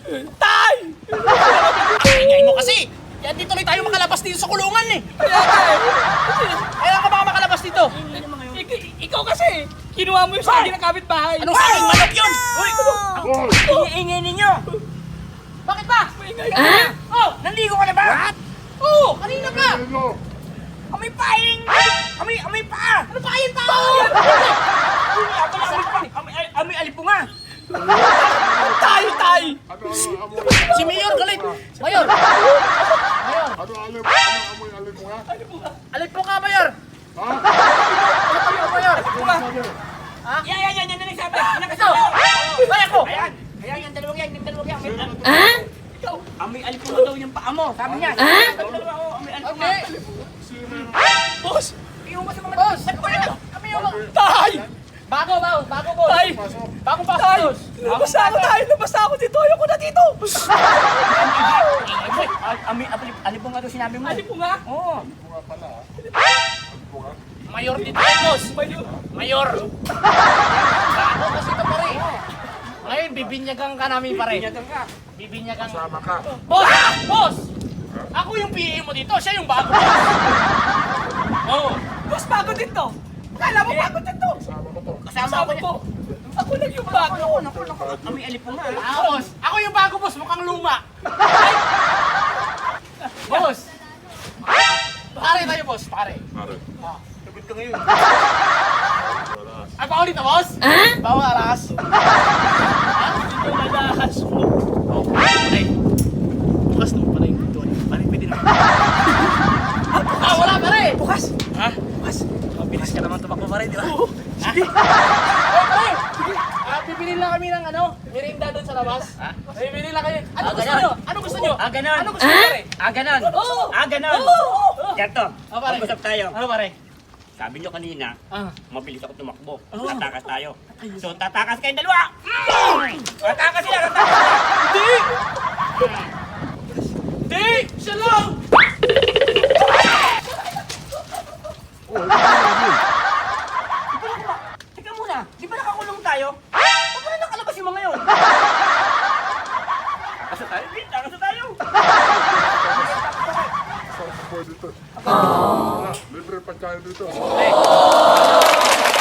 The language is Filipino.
Tay! Ingay mo kasi! Yan di tuloy tayo makalabas dito sa kulungan eh! Kailan ka baka makalabas dito? Ikaw kasi! Kinuha mo yung saging ng kapitbahay! Anong saking manok yun? Uy! Ingay ninyo! Bakit ba? Maingay ka na! Oh! Nanligo ka na ba? Oo! Kanina pa! Amoy paing! Amoy paa! Ano pa kayo pa? Amoy alipunga! Tayo, tay! Si Mayor galit! Mayor! Mayor! Amoy mo nga? Alit po ka, Mayor! Ha? Alit po, Mayor! Yan na nagsabi! Ito! Ay, ako! Ayan! Ayan, yung dalawang yan! Amoy alipunga daw yung paa mo! Sabi niya! Amoy alipunga! Boss! Yung mo sa mga Boss! Kami yung... Tay! Bago, boss! Tay! Bagong pasok, Tay! boss! Lumabas ako, tay! Lumabas ako dito! Ayoko na dito! Amoy alipunga daw sinabi mo! Ano po nga? Oo! Bunga pala ha? Bunga? Mayor dito eh, boss! Mayor! Bago kasi ito pare! Ngayon, bibinyagan ka namin pare! Bibinyagan ka! Sama ka. Boss! Boss! Ako yung PA mo dito, siya yung bago boss! Oo! Boss, bago dito! Kala mo bago dito! Sama ko to. Kasama ko ko! Ako lang yung bago! Amoy alipunga! Boss! Ako yung bago boss, mukhang luma! Boss! Pare tayo boss, pare! Pare. Sagot ka ngayon! Wala. Ay, bawal dito boss? Bawal alas! Ito na lahas mo! Oh, pare! Bukas nung pare yung pintuan. Pare, pwede na. Wala pare! Bukas! Ha? Bukas! Mabilis ka naman tumakbo pare, di ba? Oo! Sige! Pare! Bibili lang kami ng ano, merinda doon sa labas. Bibili lang kayo. Ano gusto ganun. nyo? Ano gusto nyo? Ganon! Ano gusto nyo pare? Ganon! Oo! Ganon! Oo! Ganto! pare. Mag-usap tayo! Ano pare? Sabi nyo kanina, Ah. mabilis ako tumakbo. Oo. Tatakas tayo. So, tatakas kayong dalawa! Tatakas sila! Tatakas sila! Hindi! Hindi! Siya lang! Teka muna, di ba nakakulong tayo? Ba't mo na nakalabas yung mga yun? Takas na tayo? Takas na tayo! Sarap po dito. Libre pagkain dito. Hey!